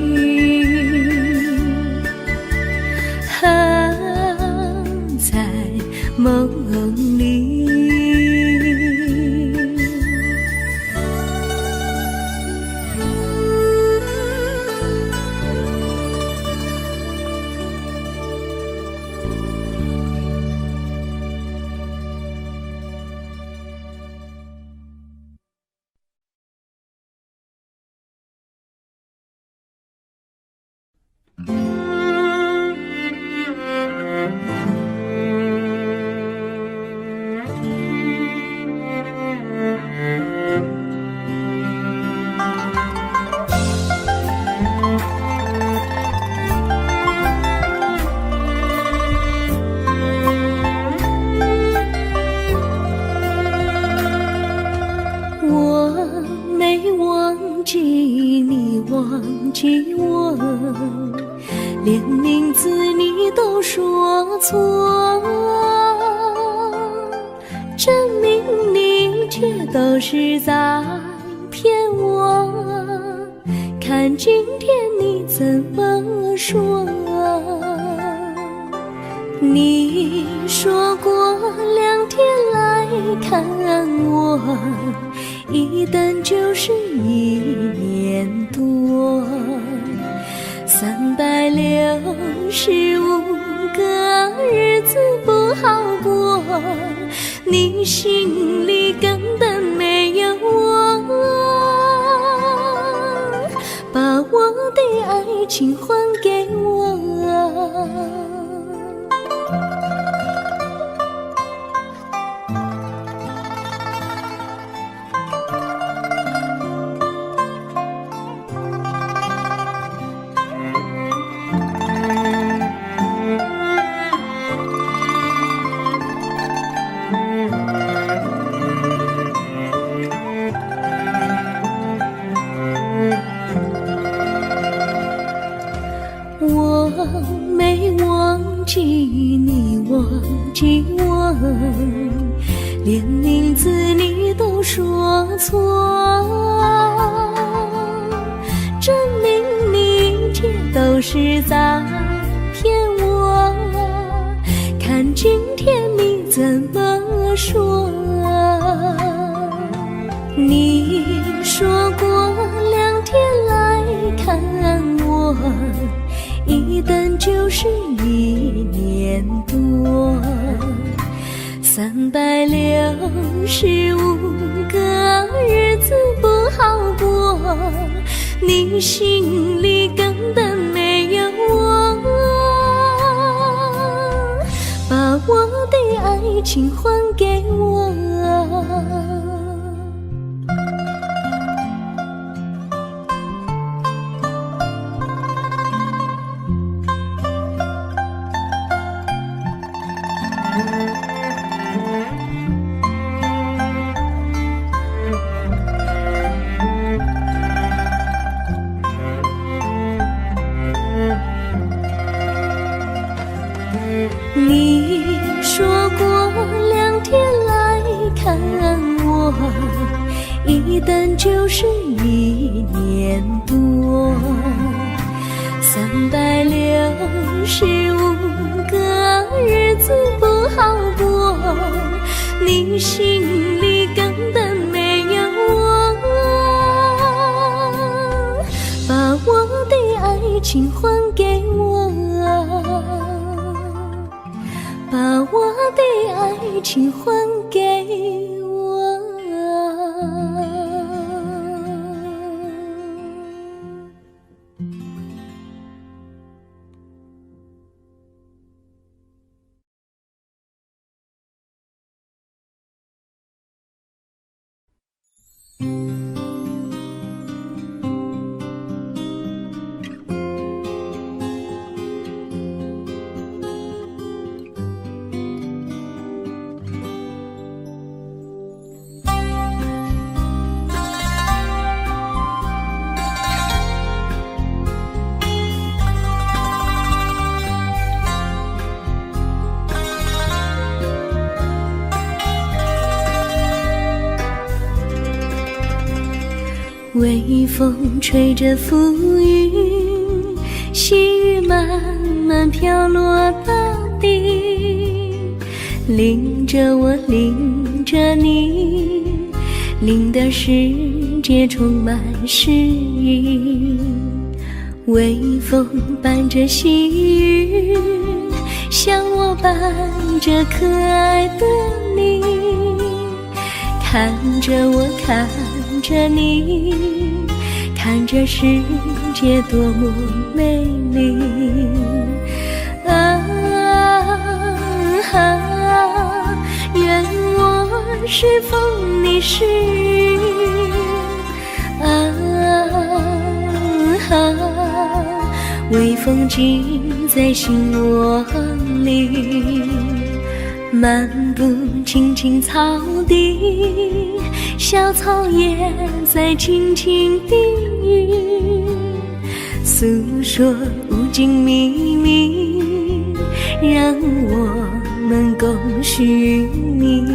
在梦里。说错，证明你一切都是在骗我。看今天你怎么说？你说过2天来看我，一等就是1年多，365个日子不好过，你心里根本没有我，把我的爱情还给我。我没忘记你忘记我，连名字你都说错，证明你一切都是在骗我。看今天你怎么说？你说过2天来看我，一等就是1年多，365个日子不好过，你心里根本没有我，把我的爱情还给我。你说过2天来看我，一等就是1年多，365个日子不好过，你心里根本没有我，把我的爱情还给我，把我的爱情还给我。微风吹着浮云，细雨慢慢飘落大地，淋着我，淋着你，淋的世界充满诗意。微风伴着细雨，像我伴着可爱的你，看着我，看着你，看着世界多么美丽啊啊！愿我是风，你是雨啊啊！微风记在心窝里，漫步青青草地，小草也在轻轻低语，诉说无尽秘密，让我们共许命。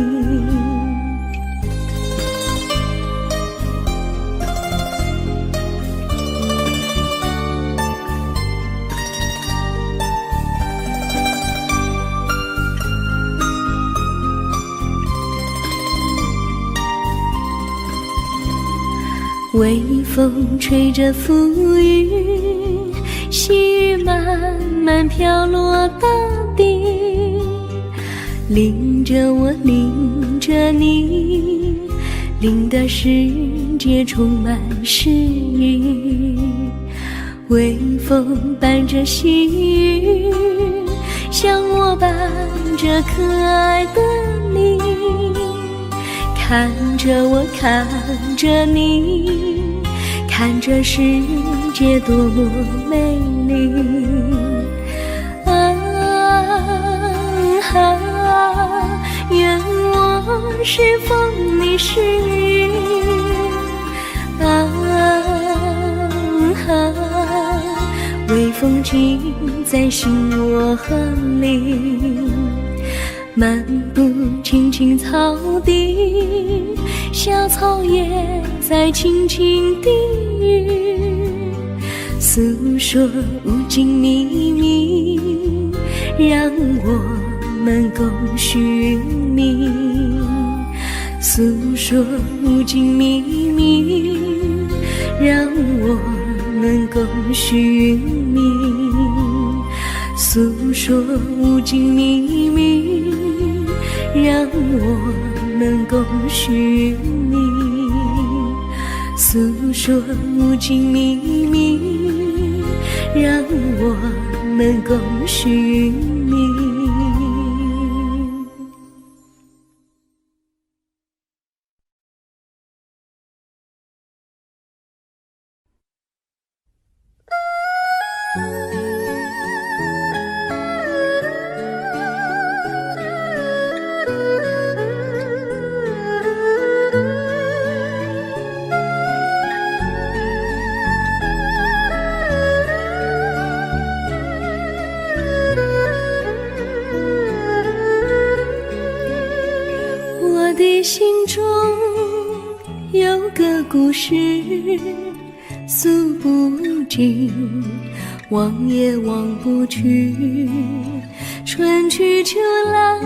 微风吹着浮云，细雨慢慢飘落大地，淋着我，淋着你，淋得世界充满诗意。微风伴着细雨，像我伴着可爱的你，看着我，看着你，看这世界多么美丽。愿我是风，你是雨。微风尽在心窝里，漫步青青草地，小草也在轻轻低语，诉说无尽秘密，让我们共寻觅。诉说无尽秘密，让我们共寻觅。诉说无尽秘密，让我们共寻觅。诉说无尽秘密，让我们共寻觅。我的心中有个故事诉不尽，忘也忘不去。春去秋来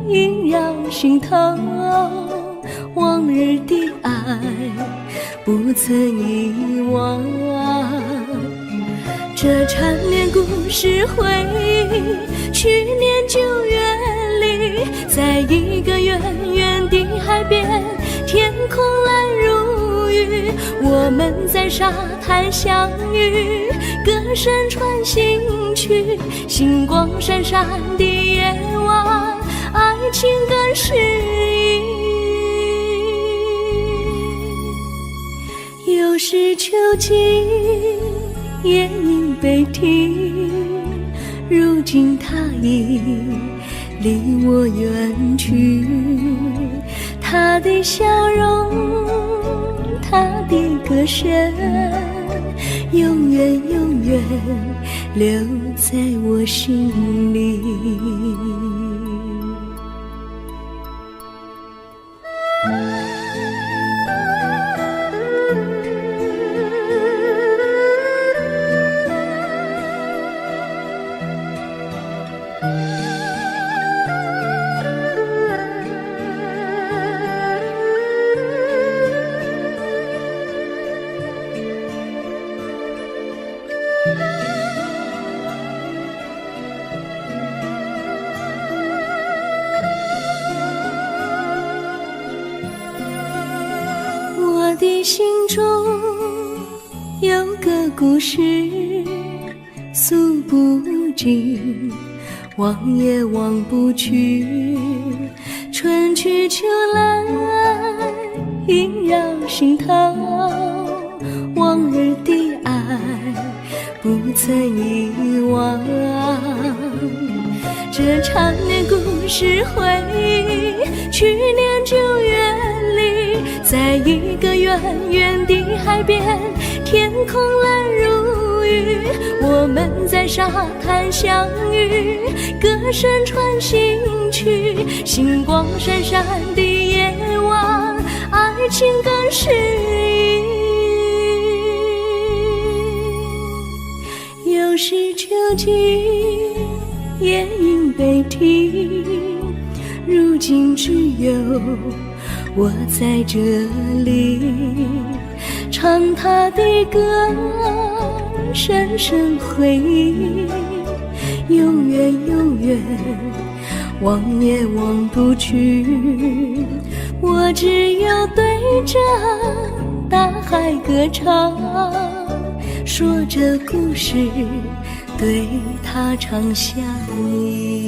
萦绕心头，往日的爱不曾遗忘。这缠绵故事回忆，去年9月里，在一个远远的海边，天空蓝如玉，我们在沙滩相遇，歌声传心曲，星光闪闪的夜晚，爱情更诗意。又是秋季，夜莺悲啼，如今他已离我远去，他的笑容，他的歌声，永远永远留在我心里。我的心中有个故事诉不尽，忘也忘不去。春去秋来萦绕心头，往日的爱不曾遗忘。这缠绵故事回忆，去年9月里，在一个远远的海边，天空蓝如遇，我们在沙滩相遇，歌声传心曲，星光闪闪的夜晚，爱情更诗意。又是秋季，夜莺悲啼，如今只有我在这里，唱他的歌，深深回忆，永远永远，忘也忘不去。我只有对着大海歌唱，说着故事，对他唱想你。